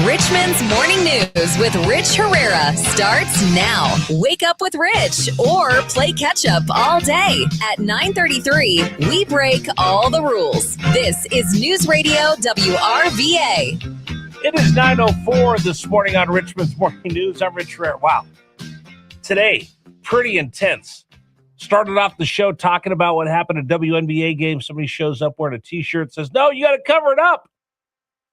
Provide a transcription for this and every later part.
Richmond's Morning News with Rich Herrera starts now. Wake up with Rich or play catch up all day. At 9:33, we break all the rules. This is News Radio WRVA. It is 9:04 this morning on Richmond's Morning News. I'm Rich Herrera. Wow. Today, pretty intense. Started off the show talking about what happened at WNBA game. Somebody shows up wearing a T-shirt, says, no, you got to cover it up.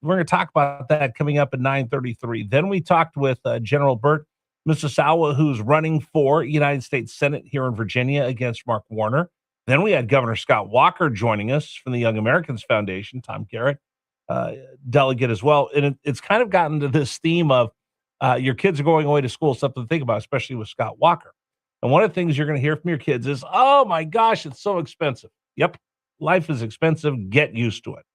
We're going to talk about that coming up at 9:33. Then we talked with General Burt Mississauga, who's running for United States Senate here in Virginia against Mark Warner. Then we had Governor Scott Walker joining us from the Young Americans Foundation, Tom Garrett, delegate as well. And it's kind of gotten to this theme of your kids are going away to school, something to think about, especially with Scott Walker. And one of the things you're going to hear from your kids is, oh my gosh, it's so expensive. Yep, life is expensive. Get used to it.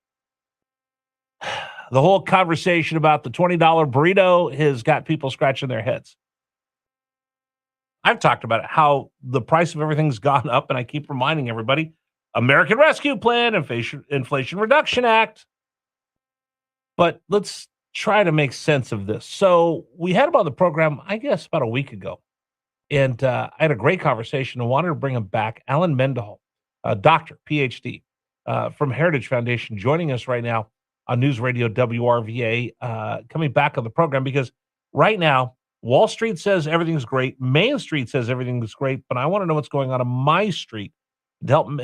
The whole conversation about the $20 burrito has got people scratching their heads. I've talked about it, how the price of everything's gone up, and I keep reminding everybody, American Rescue Plan, Inflation Reduction Act. But let's try to make sense of this. So we had him on the program, I guess, about a week ago, and I had a great conversation and wanted to bring him back. Alan Mendenhall, a doctor, PhD, from Heritage Foundation, joining us right now on News Radio WRVA, coming back on the program, because right now, Wall Street says everything's great. Main Street says everything's great, but I want to know what's going on my street to help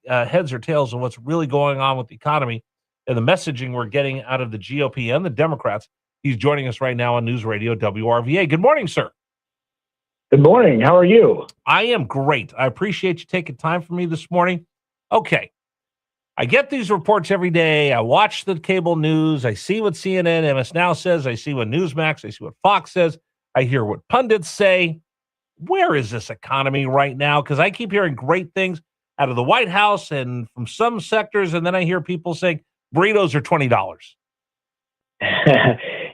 heads or tails of what's really going on with the economy and the messaging we're getting out of the GOP and the Democrats. He's joining us right now on News Radio WRVA. Good morning, sir. Good morning. How are you? I am great. I appreciate you taking time for me this morning. Okay. I get these reports every day. I watch the cable news. I see what CNN, MS Now says. I see what Newsmax. I see what Fox says. I hear what pundits say. Where is this economy right now? Because I keep hearing great things out of the White House and from some sectors, and then I hear people saying burritos are $20.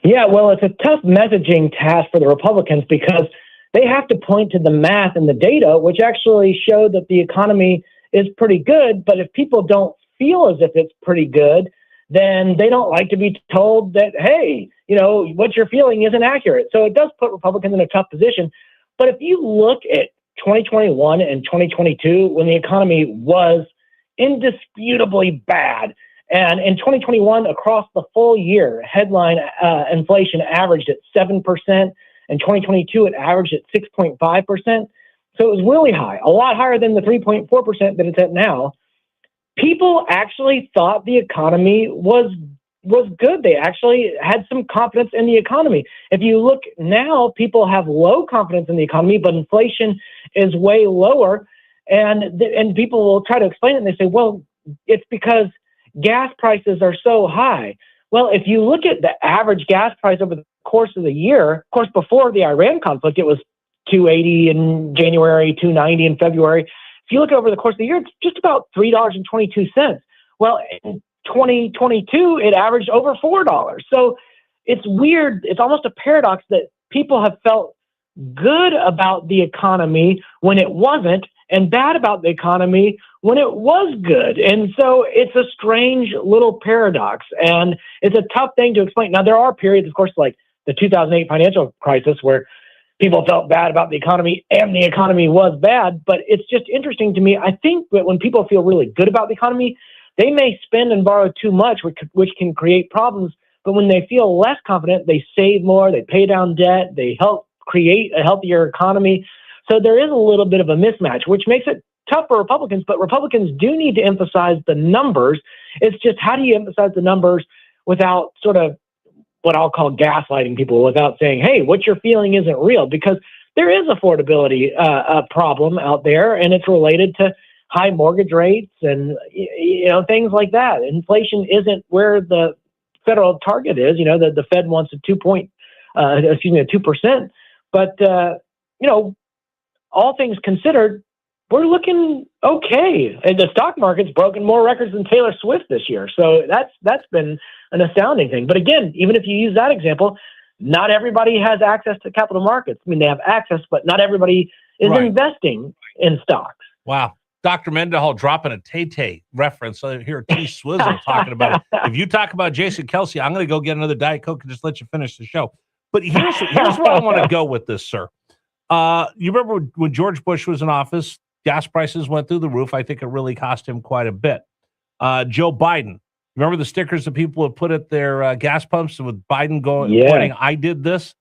Yeah, well, it's a tough messaging task for the Republicans because they have to point to the math and the data, which actually show that the economy is pretty good. But if people don't feel as if it's pretty good, then they don't like to be told that, hey, what you're feeling isn't accurate. So it does put Republicans in a tough position. But if you look at 2021 and 2022, when the economy was indisputably bad, and in 2021, across the full year, headline inflation averaged at 7%. In 2022, it averaged at 6.5%. So it was really high, a lot higher than the 3.4% that it's at now. People actually thought the economy was good. They actually had some confidence in the economy. If you look now, people have low confidence in the economy, but inflation is way lower. And people will try to explain it, and they say, well, it's because gas prices are so high. Well, if you look at the average gas price over the course of the year, of course, before the Iran conflict, it was $2.80 in January, $2.90 in February. If you look over the course of the year, it's just about $3.22. Well, in 2022, it averaged over $4. So it's weird. It's almost a paradox that people have felt good about the economy when it wasn't, and bad about the economy when it was good. And so it's a strange little paradox, and it's a tough thing to explain. Now, there are periods, of course, like the 2008 financial crisis, where people felt bad about the economy and the economy was bad, but it's just interesting to me. I think that when people feel really good about the economy, they may spend and borrow too much, which can create problems. But when they feel less confident, they save more, they pay down debt, they help create a healthier economy. So there is a little bit of a mismatch, which makes it tough for Republicans, but Republicans do need to emphasize the numbers. It's just, how do you emphasize the numbers without sort of what I'll call gaslighting people, without saying, hey, what you're feeling isn't real? Because there is affordability problem out there, and it's related to high mortgage rates and things like that. Inflation isn't where the federal target is. The Fed wants a 2%, but all things considered, we're looking okay. And the stock market's broken more records than Taylor Swift this year. So that's been an astounding thing. But again, even if you use that example, not everybody has access to capital markets. I mean, they have access, but not everybody is investing in stocks. Wow. Dr. Mendenhall dropping a Tay-Tay reference. I hear T Swizzle talking about it. If you talk about Jason Kelsey, I'm going to go get another Diet Coke and just let you finish the show. But here's where I want to go with this, sir. You remember when George Bush was in office, gas prices went through the roof. I think it really cost him quite a bit. Joe Biden, remember the stickers that people would put at their gas pumps with Biden pointing, I did this?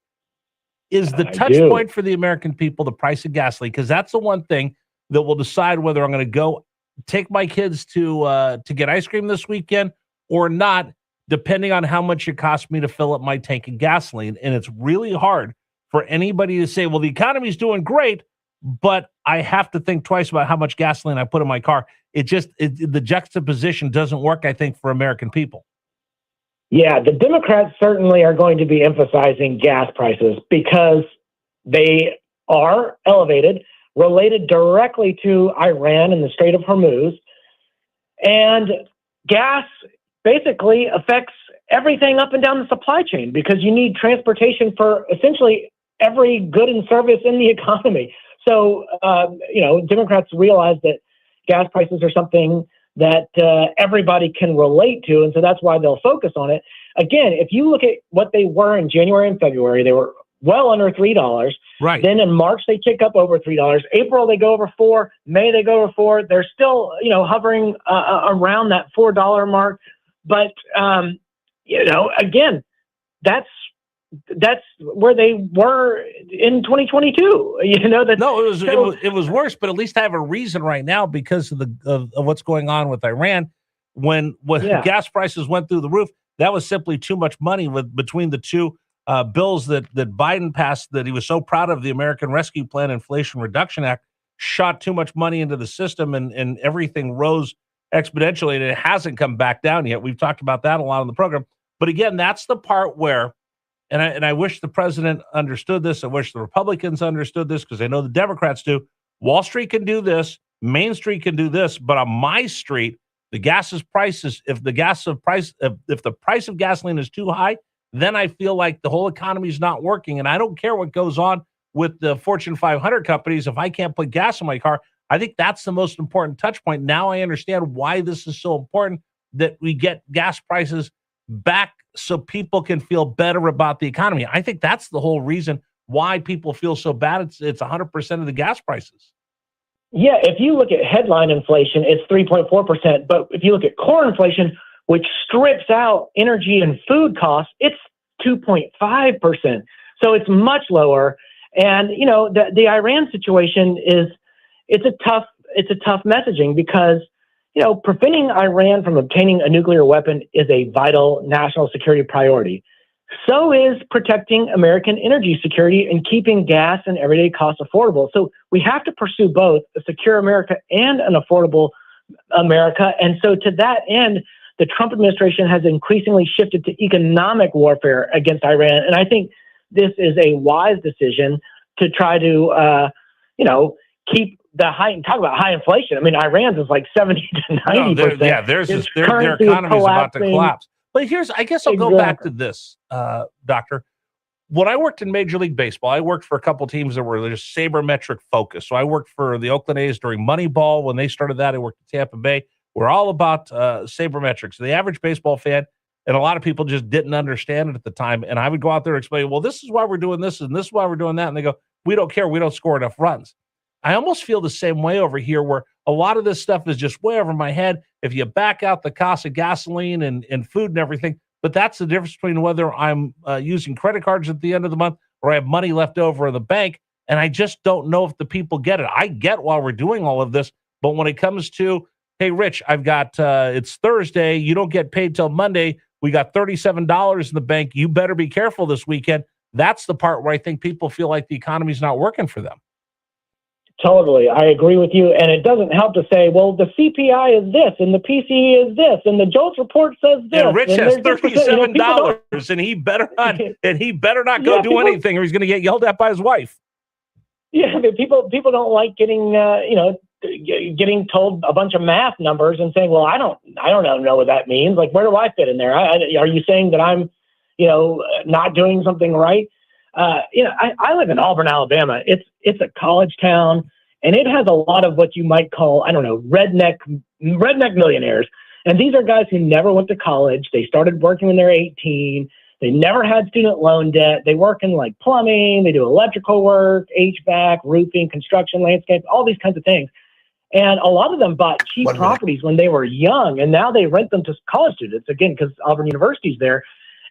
Is the touch point for the American people the price of gasoline? Because that's the one thing that will decide whether I'm going to go take my kids to get ice cream this weekend or not, depending on how much it costs me to fill up my tank of gasoline. And it's really hard for anybody to say, well, the economy's doing great, but I have to think twice about how much gasoline I put in my car. The juxtaposition doesn't work, I think, for American people. Yeah, the Democrats certainly are going to be emphasizing gas prices because they are elevated, related directly to Iran and the Strait of Hormuz. And gas basically affects everything up and down the supply chain because you need transportation for essentially every good and service in the economy. So, Democrats realize that gas prices are something that everybody can relate to, and so that's why they'll focus on it. Again, if you look at what they were in January and February, they were well under $3. Right. Then in March, they tick up over $3. April, they go over $4. May, they go over $4. They're still, hovering around that $4 mark. But, again, that's where they were in 2022. It was worse, but at least I have a reason right now because of what's going on with Iran. When gas prices went through the roof, that was simply too much money between the two bills that Biden passed that he was so proud of, the American Rescue Plan, Inflation Reduction Act, shot too much money into the system and everything rose exponentially, and it hasn't come back down yet. We've talked about that a lot on the program. But again, that's the part where, and I wish the president understood this. I wish the Republicans understood this because I know the Democrats do. Wall Street can do this. Main Street can do this. But on my street, if the price of gasoline is too high, then I feel like the whole economy is not working. And I don't care what goes on with the Fortune 500 companies. If I can't put gas in my car, I think that's the most important touch point. Now I understand why this is so important that we get gas prices back so people can feel better about the economy. I think that's the whole reason why people feel so bad. It's 100% of the gas prices. Yeah, if you look at headline inflation, it's 3.4%. But if you look at core inflation, which strips out energy and food costs, it's 2.5%. So it's much lower. And, the Iran situation it's a tough messaging because, preventing Iran from obtaining a nuclear weapon is a vital national security priority. So is protecting American energy security and keeping gas and everyday costs affordable. So we have to pursue both a secure America and an affordable America. And so to that end, the Trump administration has increasingly shifted to economic warfare against Iran. And I think this is a wise decision to try to, keep the high, talk about high inflation. I mean, Iran's is like 70 to 90%. Their economy is about to collapse. But I guess I'll go back to this, Doctor. When I worked in Major League Baseball, I worked for a couple teams that were just sabermetric focused. So I worked for the Oakland A's during Moneyball. When they started that, I worked at Tampa Bay. We're all about sabermetrics. The average baseball fan, and a lot of people just didn't understand it at the time. And I would go out there and explain, well, this is why we're doing this, and this is why we're doing that. And they go, we don't care. We don't score enough runs. I almost feel the same way over here where a lot of this stuff is just way over my head. If you back out the cost of gasoline and food and everything, but that's the difference between whether I'm using credit cards at the end of the month or I have money left over in the bank. And I just don't know if the people get it. I get why we're doing all of this, but when it comes to, hey, Rich, I've got, it's Thursday. You don't get paid till Monday. We got $37 in the bank. You better be careful this weekend. That's the part where I think people feel like the economy's not working for them. Totally. I agree with you. And it doesn't help to say, well, the CPI is this and the PCE is this and the JOLTS report says this. And Rich has $37 and he better not go do anything or he's going to get yelled at by his wife. Yeah, but people don't like getting getting told a bunch of math numbers and saying, well, I don't know what that means. Like, where do I fit in there? Are you saying that I'm, not doing something right? I live in Auburn, Alabama. It's a college town, and it has a lot of what you might call, I don't know, redneck millionaires. And these are guys who never went to college. They started working when they're 18. They never had student loan debt. They work in like plumbing. They do electrical work, HVAC, roofing, construction, landscape, all these kinds of things. And a lot of them bought cheap properties when they were young, and now they rent them to college students, again, because Auburn University's there.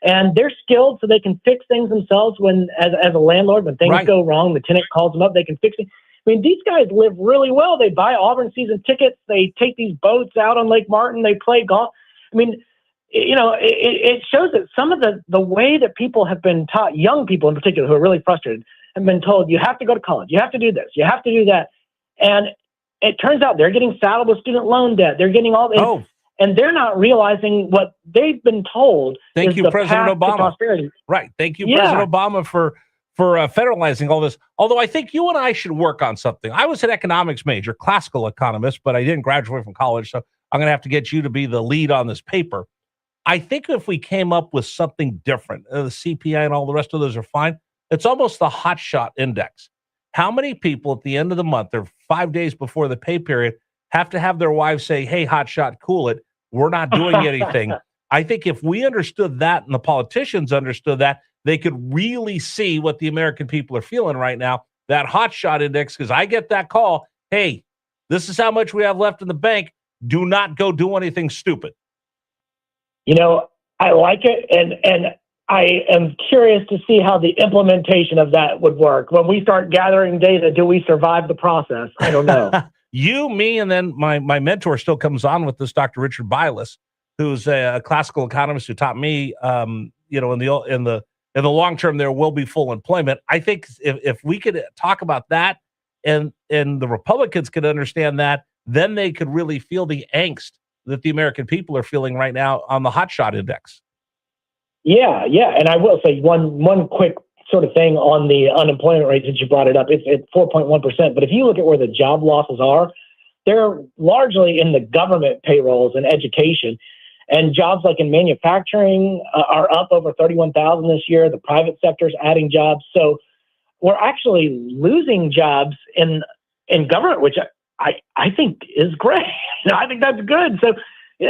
And they're skilled, so they can fix things themselves when, as a landlord, when things go wrong, the tenant calls them up, they can fix it. I mean, these guys live really well. They buy Auburn season tickets. They take these boats out on Lake Martin. They play golf. I mean, it shows that some of the way that people have been taught, young people in particular who are really frustrated, have been told, you have to go to college. You have to do this. You have to do that. And it turns out they're getting saddled with student loan debt. They're getting all this. And they're not realizing what they've been told. Thank you, President Obama. Right. Thank you, President Obama, for federalizing all this. Although I think you and I should work on something. I was an economics major, classical economist, but I didn't graduate from college, so I'm going to have to get you to be the lead on this paper. I think if we came up with something different, the CPI and all the rest of those are fine. It's almost the hotshot index. How many people at the end of the month, or 5 days before the pay period, have to have their wives say, hey, hotshot, cool it. We're not doing anything. I think if we understood that and the politicians understood that, they could really see what the American people are feeling right now, that hotshot index, because I get that call, hey, this is how much we have left in the bank. Do not go do anything stupid. I like it, and I am curious to see how the implementation of that would work. When we start gathering data, do we survive the process? I don't know. You, me, and then my mentor still comes on with this, Dr. Richard Bilas, who's a classical economist who taught me, in the long term, there will be full employment. I think if we could talk about that and the Republicans could understand that, then they could really feel the angst that the American people are feeling right now on the hotshot index. Yeah. And I will say one quick sort of thing on the unemployment rate, since you brought it up. It's at 4.1%. But if you look at where the job losses are, they're largely in the government payrolls and education. And jobs like in manufacturing are up over 31,000 this year. The private sector is adding jobs. So we're actually losing jobs in government, which I think is great. I think that's good. So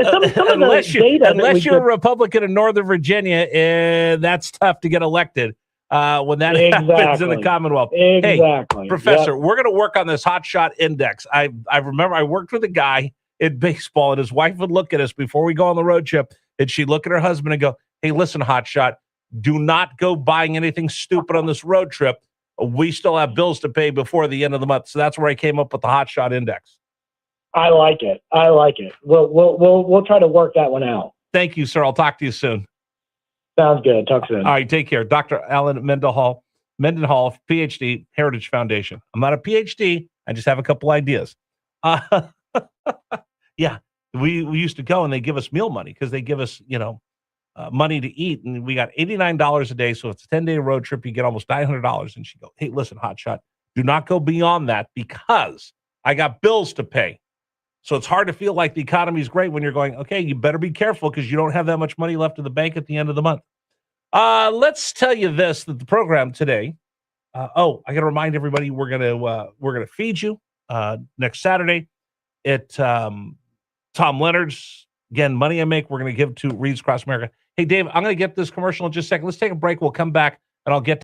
some of the data, unless you're a Republican in Northern Virginia, that's tough to get elected when that happens in the Commonwealth. Exactly. Hey, Professor, we're going to work on this hotshot index. I remember I worked with a guy in baseball, and his wife would look at us before we go on the road trip, and she'd look at her husband and go, hey, listen, hotshot, do not go buying anything stupid on this road trip. We still have bills to pay before the end of the month. So that's where I came up with the hotshot index. I like it. We'll try to work that one out. Thank you, sir. I'll talk to you soon. Sounds good. Talk soon. All right, take care. Dr. Alan Mendenhall, PhD, Heritage Foundation. I'm not a PhD. I just have a couple ideas. Yeah, we used to go and they give us meal money because they give us, money to eat. And we got $89 a day. So it's a 10-day road trip. You get almost $900. And she goes, hey, listen, hotshot, do not go beyond that because I got bills to pay. So it's hard to feel like the economy is great when you're going, okay, you better be careful because you don't have that much money left in the bank at the end of the month. Let's tell you this, that the program today, I got to remind everybody we're gonna feed you next Saturday at Tom Leonard's. Again, money I make, we're going to give to Reads Across America. Hey, Dave, I'm going to get this commercial in just a second. Let's take a break. We'll come back, and I'll get